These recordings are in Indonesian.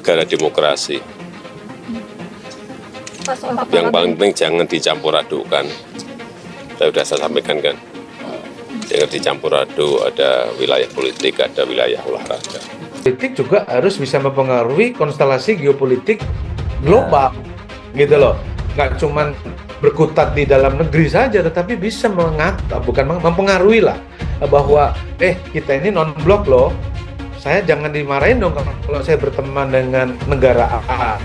negara demokrasi. Yang paling penting jangan dicampur adukan. Sudah saya sampaikan kan, jangan dicampur aduk, ada wilayah politik, ada wilayah olahraga. Politik juga harus bisa mempengaruhi konstelasi geopolitik global, gitu loh. Nggak cuma berkutat di dalam negeri saja, tetapi bisa mempengaruhi lah bahwa kita ini non blok loh. Saya jangan dimarahin dong kalau saya berteman dengan negara A,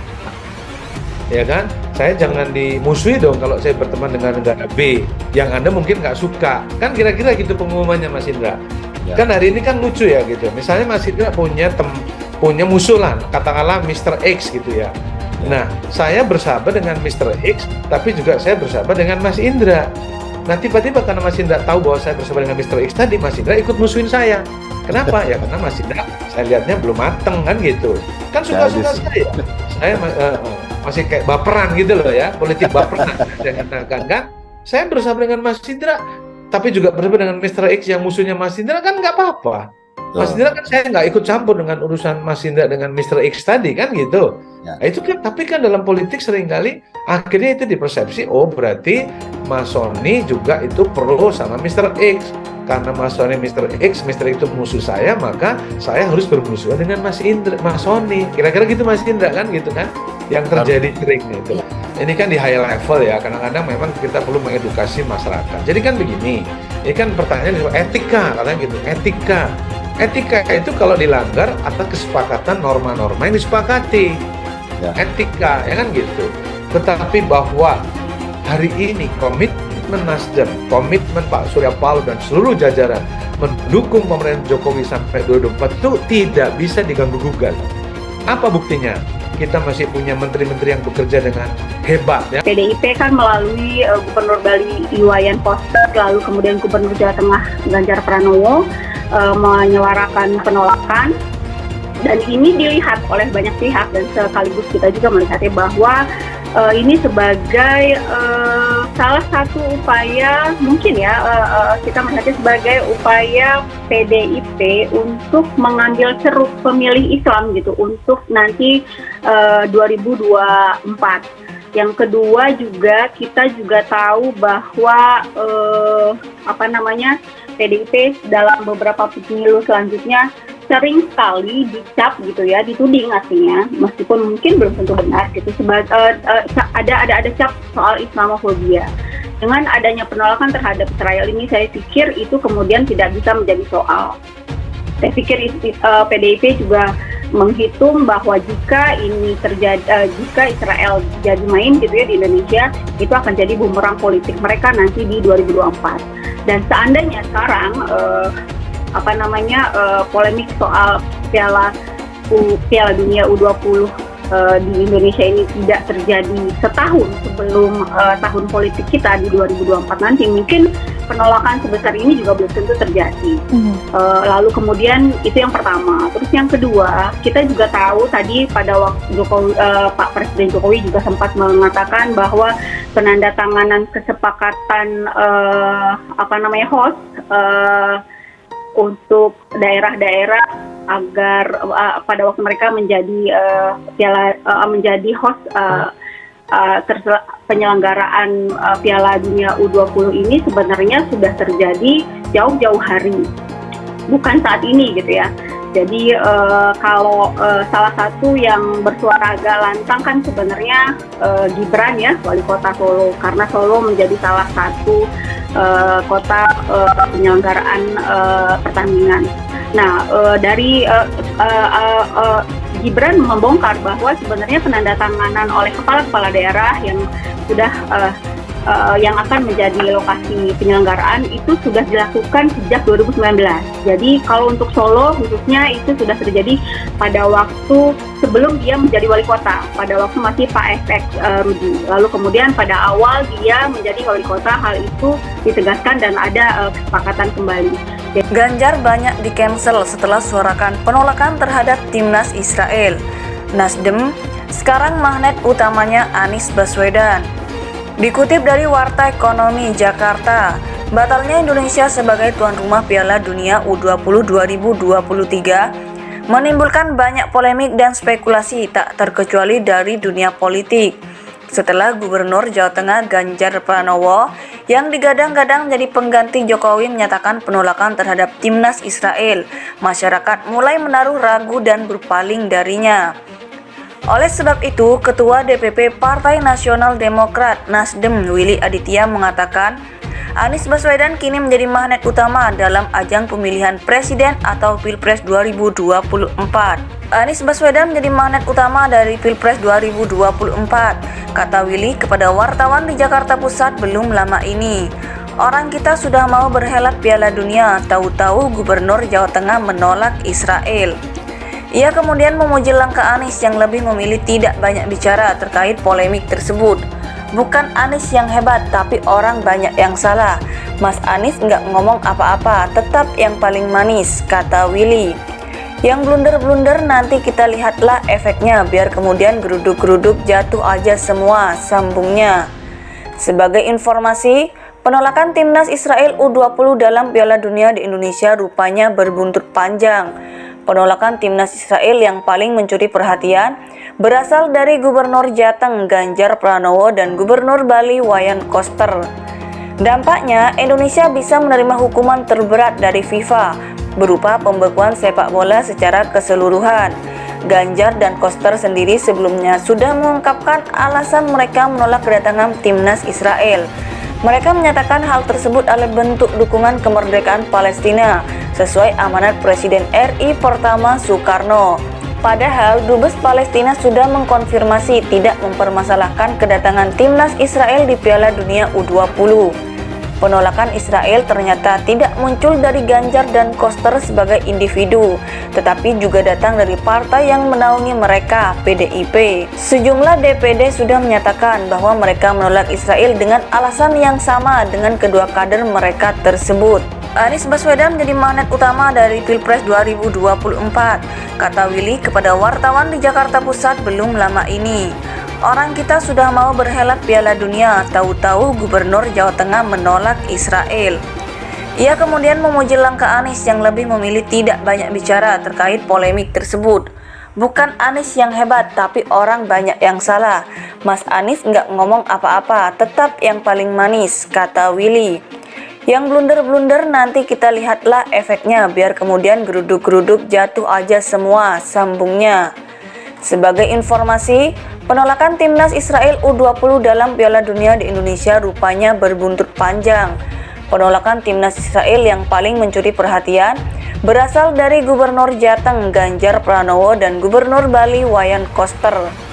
ya kan? Saya jangan dimusuhi dong kalau saya berteman dengan negara B yang Anda mungkin nggak suka. Kan kira-kira gitu pengumumannya Mas Indra. Ya. Kan hari ini kan lucu ya gitu. Misalnya Mas Indra punya musuh lah, katakanlah Mr. X gitu ya. Nah, saya bersahabat dengan Mr. X, tapi juga saya bersahabat dengan Mas Indra. Nah, tiba-tiba karena Mas Indra tahu bahwa saya bersahabat dengan Mr. X tadi, Mas Indra ikut musuhin saya. Kenapa? Ya karena Mas Indra saya lihatnya belum mateng kan gitu. Kan suka-suka saya. Saya masih kayak baperan gitu loh ya, politik baperan. kan? Saya bersahabat dengan Mas Indra, tapi juga bersahabat dengan Mr. X yang musuhnya Mas Indra kan nggak apa-apa. Mas Indra kan saya nggak ikut campur dengan urusan Mas Indra dengan Mr. X tadi kan gitu. Ya. Itu kan, tapi kan dalam politik seringkali akhirnya itu dipersepsi, oh berarti Mas Sony juga itu pro sama Mr. X. Karena Mas Sony Mr. X itu musuh saya, maka saya harus bermusuhan dengan Mas Sony. Kira-kira gitu Mas Indra kan gitu kan? Yang terjadi sering itu. Ini kan di high level ya, kadang-kadang memang kita perlu mengedukasi masyarakat. Jadi kan begini, ini kan pertanyaan soal etika, katanya gitu, etika. Etika itu kalau dilanggar atas kesepakatan norma-norma yang disepakati. Ya. Etika, ya kan gitu. Tetapi bahwa hari ini komitmen Nasdem, komitmen Pak Surya Paloh dan seluruh jajaran mendukung pemerintahan Jokowi sampai 2024 itu tidak bisa diganggu-gugat. Apa buktinya? Kita masih punya menteri-menteri yang bekerja dengan hebat ya. PDIP kan melalui Gubernur Bali Iwayan Koster, lalu kemudian Gubernur Jawa Tengah Ganjar Pranowo menyuarakan penolakan, dan ini dilihat oleh banyak pihak dan sekaligus kita juga melihatnya bahwa ini sebagai salah satu upaya mungkin ya kita melihatnya sebagai upaya PDIP untuk mengambil ceruk pemilih Islam gitu untuk nanti 2024. Yang kedua juga kita juga tahu bahwa PDIP dalam beberapa pemilu selanjutnya sering sekali dicap gitu ya, dituding artinya, meskipun mungkin belum tentu benar gitu, ada cap soal Islamofobia. Dengan adanya penolakan terhadap Israel ini, saya pikir itu kemudian tidak bisa menjadi soal. Saya pikir PDIP juga menghitung bahwa jika ini terjadi, jika Israel jadi main gitu ya di Indonesia, itu akan jadi bumerang politik mereka nanti di 2024. Dan seandainya sekarang polemik soal Piala Dunia U20 di Indonesia ini tidak terjadi setahun sebelum tahun politik kita di 2024 nanti, mungkin penolakan sebesar ini juga belum tentu terjadi. Lalu kemudian itu yang pertama. Terus yang kedua, kita juga tahu tadi pada waktu Pak Presiden Jokowi juga sempat mengatakan bahwa penandatanganan kesepakatan host untuk daerah-daerah agar pada waktu mereka menjadi menjadi host penyelenggaraan Piala Dunia U20 ini sebenarnya sudah terjadi jauh-jauh hari, bukan saat ini gitu ya. Jadi kalau salah satu yang bersuara agak lantang kan sebenarnya Gibran ya, wali kota Solo, karena Solo menjadi salah satu kota penyelenggaraan pertandingan. Nah, dari Gibran membongkar bahwa sebenarnya penandatanganan oleh kepala-kepala daerah yang sudah yang akan menjadi lokasi penyelenggaraan itu sudah dilakukan sejak 2019. Jadi kalau untuk Solo khususnya itu sudah terjadi pada waktu sebelum dia menjadi wali kota, pada waktu masih Pak FX Rudi. Lalu kemudian pada awal dia menjadi wali kota, hal itu ditegaskan dan ada kesepakatan kembali. Ganjar banyak di-cancel setelah suarakan penolakan terhadap timnas Israel. Nasdem sekarang magnet utamanya Anies Baswedan. Dikutip dari Warta Ekonomi Jakarta, batalnya Indonesia sebagai tuan rumah Piala Dunia U20 2023 menimbulkan banyak polemik dan spekulasi tak terkecuali dari dunia politik. Setelah Gubernur Jawa Tengah Ganjar Pranowo yang digadang-gadang jadi pengganti Jokowi menyatakan penolakan terhadap timnas Israel, masyarakat mulai menaruh ragu dan berpaling darinya. Oleh sebab itu, Ketua DPP Partai Nasional Demokrat Nasdem Willy Aditya mengatakan Anies Baswedan kini menjadi magnet utama dalam ajang pemilihan presiden atau Pilpres 2024. Anies Baswedan menjadi magnet utama dari Pilpres 2024, kata Willy kepada wartawan di Jakarta Pusat belum lama ini. Orang kita sudah mau berhelat Piala Dunia, tahu-tahu Gubernur Jawa Tengah menolak Israel. Ia kemudian memuji langkah Anies yang lebih memilih tidak banyak bicara terkait polemik tersebut. Bukan Anies yang hebat, tapi orang banyak yang salah. Mas Anies nggak ngomong apa-apa, tetap yang paling manis, kata Willy. Yang blunder-blunder nanti kita lihatlah efeknya, biar kemudian geruduk-geruduk jatuh aja semua, sambungnya. Sebagai informasi, penolakan timnas Israel U20 dalam Piala Dunia di Indonesia rupanya berbuntut panjang. Penolakan timnas Israel yang paling mencuri perhatian berasal dari Gubernur Jateng Ganjar Pranowo dan Gubernur Bali Wayan Koster. Dampaknya, Indonesia bisa menerima hukuman terberat dari FIFA berupa pembekuan sepak bola secara keseluruhan. Ganjar dan Koster sendiri sebelumnya sudah mengungkapkan alasan mereka menolak kedatangan timnas Israel. Mereka menyatakan hal tersebut adalah bentuk dukungan kemerdekaan Palestina sesuai amanat Presiden RI pertama Soekarno. Padahal Dubes Palestina sudah mengkonfirmasi tidak mempermasalahkan kedatangan timnas Israel di Piala Dunia U20. Penolakan Israel ternyata tidak muncul dari Ganjar dan Koster sebagai individu, tetapi juga datang dari partai yang menaungi mereka, PDIP. Sejumlah DPD sudah menyatakan bahwa mereka menolak Israel dengan alasan yang sama dengan kedua kader mereka tersebut. Anies Baswedan menjadi magnet utama dari Pilpres 2024, kata Willy kepada wartawan di Jakarta Pusat belum lama ini. Orang kita sudah mau berhelat Piala Dunia, tahu-tahu Gubernur Jawa Tengah menolak Israel. Ia kemudian memuji langkah Anies yang lebih memilih tidak banyak bicara terkait polemik tersebut. Bukan Anies yang hebat, tapi orang banyak yang salah. Mas Anies nggak ngomong apa-apa, tetap yang paling manis, kata Willy. Yang blunder-blunder nanti kita lihatlah efeknya, biar kemudian geruduk-geruduk jatuh aja semua, sambungnya. Sebagai informasi, penolakan timnas Israel U20 dalam Piala Dunia di Indonesia rupanya berbuntut panjang. Penolakan timnas Israel yang paling mencuri perhatian berasal dari Gubernur Jateng Ganjar Pranowo dan Gubernur Bali Wayan Koster.